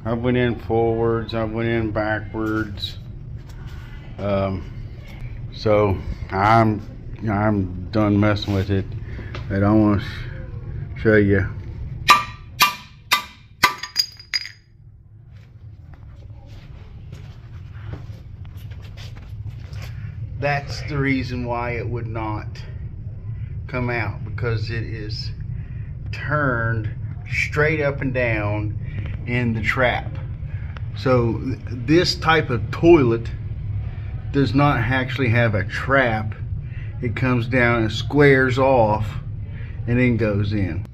I went in forwards, I went in backwards. So I'm done messing with it. But I want to show you. That's the reason why it would not come out, because it is turned straight up and down in the trap. So this type of toilet does not actually have a trap. It comes down and squares off and then goes in.